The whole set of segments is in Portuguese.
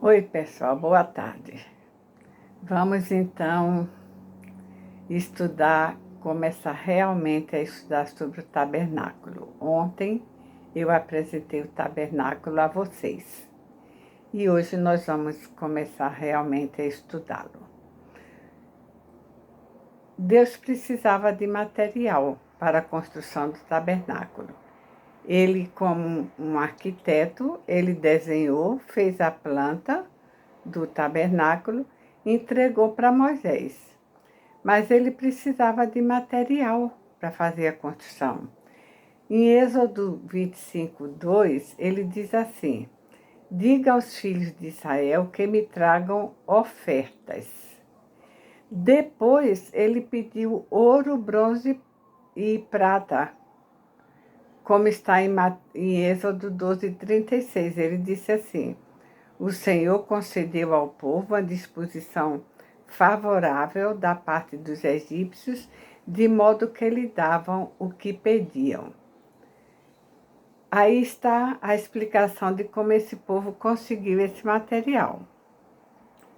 Oi, pessoal, boa tarde. Vamos então começar realmente a estudar sobre o tabernáculo. Ontem eu apresentei o tabernáculo a vocês e hoje nós vamos começar realmente a estudá-lo. Deus precisava de material para a construção do tabernáculo. Ele, como um arquiteto, ele desenhou, fez a planta do tabernáculo e entregou para Moisés. Mas ele precisava de material para fazer a construção. Em Êxodo 25:2, ele diz assim: diga aos filhos de Israel que me tragam ofertas. Depois ele pediu ouro, bronze e prata, como está em Êxodo 12:36. Ele disse assim: o Senhor concedeu ao povo a disposição favorável da parte dos egípcios, de modo que lhe davam o que pediam. Aí está a explicação de como esse povo conseguiu esse material.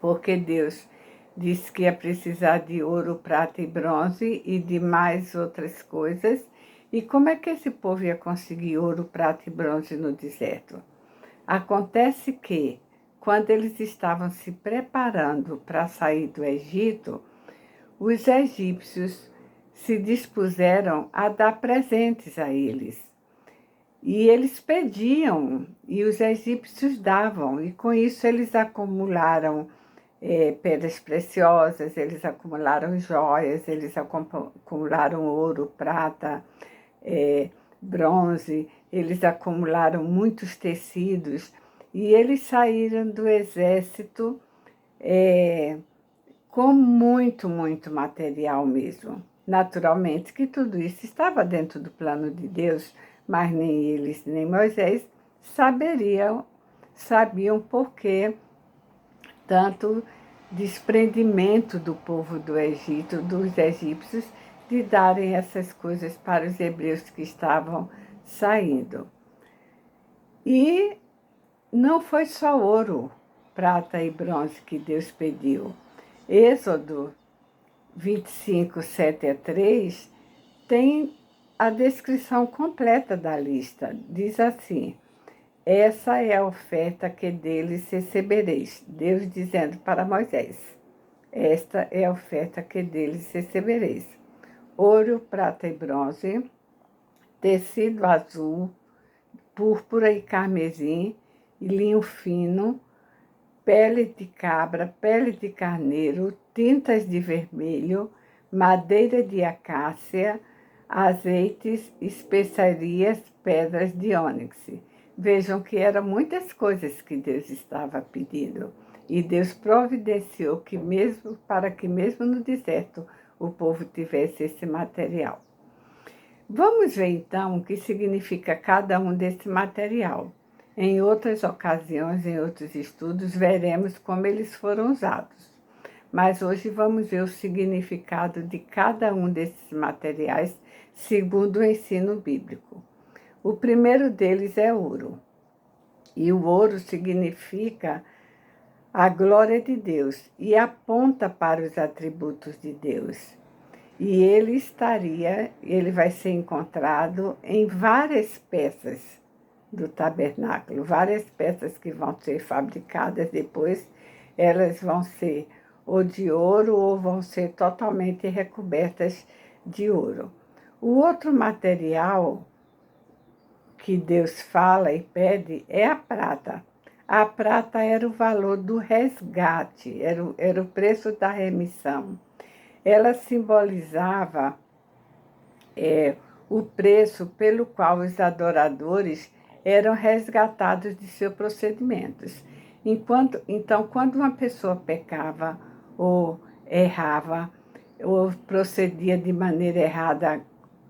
Porque Deus disse que ia precisar de ouro, prata e bronze e de mais outras coisas. E como é que esse povo ia conseguir ouro, prata e bronze no deserto? Acontece que, quando eles estavam se preparando para sair do Egito, os egípcios se dispuseram a dar presentes a eles. E eles pediam, e os egípcios davam, e com isso eles acumularam pedras preciosas, eles acumularam joias, eles acumularam ouro, prata, bronze, eles acumularam muitos tecidos, e eles saíram do exército com muito, muito material mesmo. Naturalmente que tudo isso estava dentro do plano de Deus, mas nem eles, nem Moisés sabiam por que tanto desprendimento do povo do Egito, dos egípcios, de darem essas coisas para os hebreus que estavam saindo. E não foi só ouro, prata e bronze que Deus pediu. Êxodo 25:7-3 tem a descrição completa da lista. Diz assim: essa é a oferta que deles recebereis. Deus dizendo para Moisés: esta é a oferta que deles recebereis: ouro, prata e bronze, tecido azul, púrpura e carmesim, e linho fino, pele de cabra, pele de carneiro, tintas de vermelho, madeira de acácia, azeites, especiarias, pedras de ônix. Vejam que eram muitas coisas que Deus estava pedindo. E Deus providenciou para que mesmo no deserto o povo tivesse esse material. Vamos ver então o que significa cada um desse material. Em outras ocasiões, em outros estudos, veremos como eles foram usados. Mas hoje vamos ver o significado de cada um desses materiais segundo o ensino bíblico. O primeiro deles é ouro. E o ouro significa a glória de Deus e aponta para os atributos de Deus. E ele vai ser encontrado em várias peças do tabernáculo, várias peças que vão ser fabricadas depois, elas vão ser ou de ouro ou vão ser totalmente recobertas de ouro. O outro material que Deus fala e pede é a prata. A prata era o valor do resgate, era o preço da remissão. Ela simbolizava o preço pelo qual os adoradores eram resgatados de seus procedimentos. Então, quando uma pessoa pecava ou errava, ou procedia de maneira errada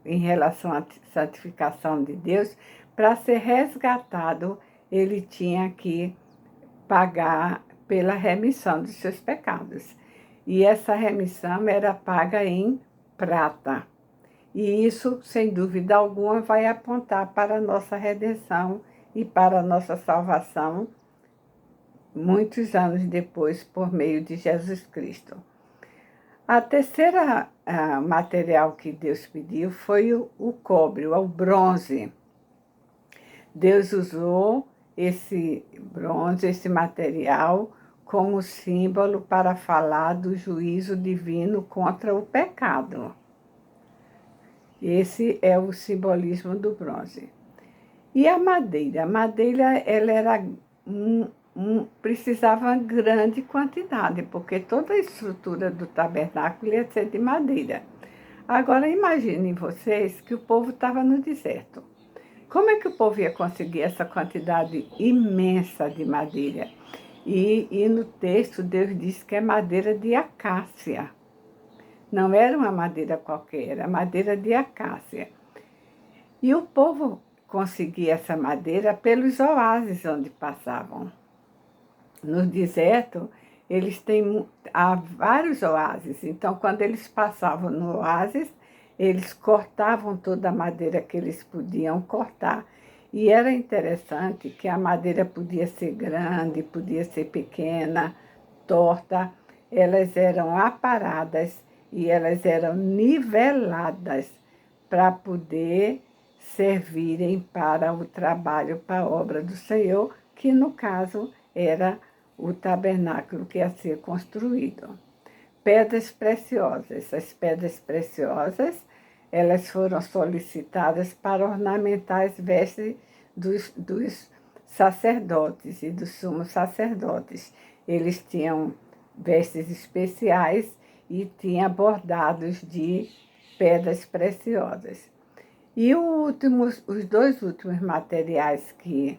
em relação à santificação de Deus, para ser resgatado, ele tinha que pagar pela remissão dos seus pecados. E essa remissão era paga em prata. E isso, sem dúvida alguma, vai apontar para a nossa redenção e para a nossa salvação muitos anos depois, por meio de Jesus Cristo. A terceira material que Deus pediu foi o cobre, o bronze. Deus usou esse bronze, esse material, como símbolo para falar do juízo divino contra o pecado. Esse é o simbolismo do bronze. E a madeira? A madeira ela era precisava grande quantidade, porque toda a estrutura do tabernáculo ia ser de madeira. Agora imaginem vocês que o povo estava no deserto. Como é que o povo ia conseguir essa quantidade imensa de madeira? E no texto Deus diz que é madeira de acácia. Não era uma madeira qualquer, era madeira de acácia. E o povo conseguia essa madeira pelos oásis onde passavam. No deserto, há vários oásis. Então, quando eles passavam no oásis, eles cortavam toda a madeira que eles podiam cortar. E era interessante que a madeira podia ser grande, podia ser pequena, torta. Elas eram aparadas e elas eram niveladas para poder servirem para o trabalho, para a obra do Senhor, que no caso era o tabernáculo que ia ser construído. Pedras preciosas. Essas pedras preciosas, elas foram solicitadas para ornamentar as vestes dos sacerdotes e dos sumos sacerdotes. Eles tinham vestes especiais e tinham bordados de pedras preciosas. E os dois últimos materiais que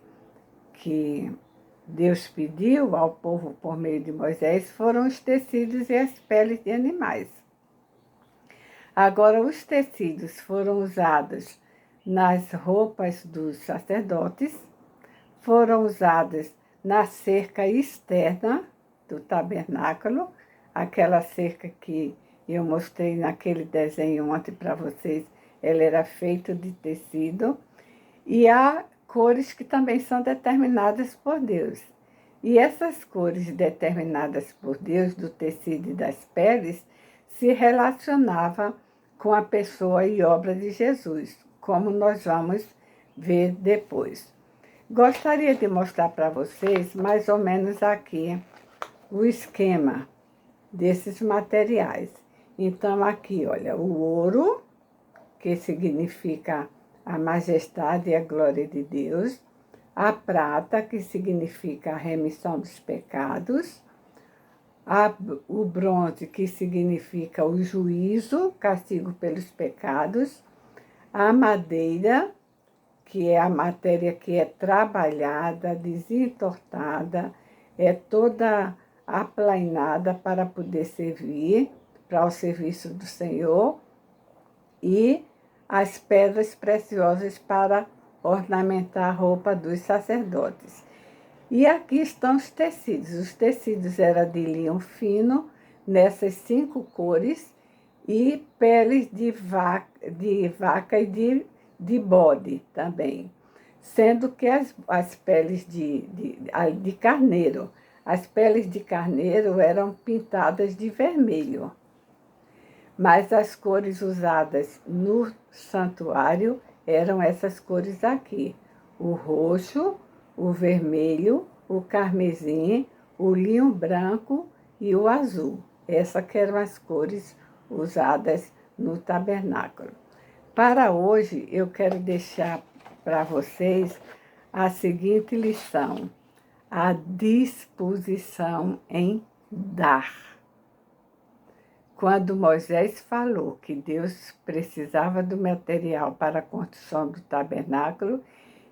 Deus pediu ao povo por meio de Moisés foram os tecidos e as peles de animais. Agora, os tecidos foram usados nas roupas dos sacerdotes, foram usados na cerca externa do tabernáculo, aquela cerca que eu mostrei naquele desenho ontem para vocês, ela era feita de tecido, e há cores que também são determinadas por Deus. E essas cores determinadas por Deus, do tecido e das peles, se relacionavam com a pessoa e obra de Jesus, como nós vamos ver depois. Gostaria de mostrar para vocês mais ou menos aqui o esquema desses materiais. Então, aqui, olha, o ouro, que significa a majestade e a glória de Deus, a prata, que significa a remissão dos pecados, o bronze, que significa o juízo, castigo pelos pecados, a madeira, que é a matéria que é trabalhada, desentortada, é toda aplainada para poder servir, para o serviço do Senhor, e as pedras preciosas para ornamentar a roupa dos sacerdotes. E aqui estão os tecidos. Os tecidos eram de linho fino, nessas 5 cores, e peles de vaca e de bode também. Sendo que as peles de carneiro, as peles de carneiro eram pintadas de vermelho. Mas as cores usadas no santuário eram essas cores aqui: o roxo, o vermelho, o carmesim, o linho branco e o azul. Essas que eram as cores usadas no tabernáculo. Para hoje, eu quero deixar para vocês a seguinte lição: a disposição em dar. Quando Moisés falou que Deus precisava do material para a construção do tabernáculo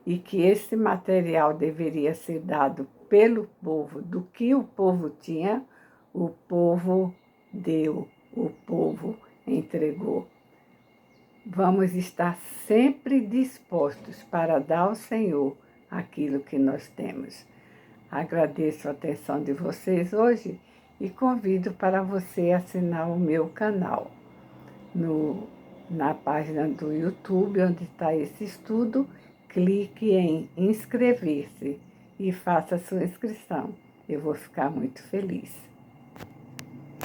e que esse material deveria ser dado pelo povo, do que o povo tinha, o povo deu, o povo entregou. Vamos estar sempre dispostos para dar ao Senhor aquilo que nós temos. Agradeço a atenção de vocês hoje e convido para você assinar o meu canal na página do YouTube, onde está esse estudo. Clique em inscrever-se e faça sua inscrição. eu vou ficar muito feliz.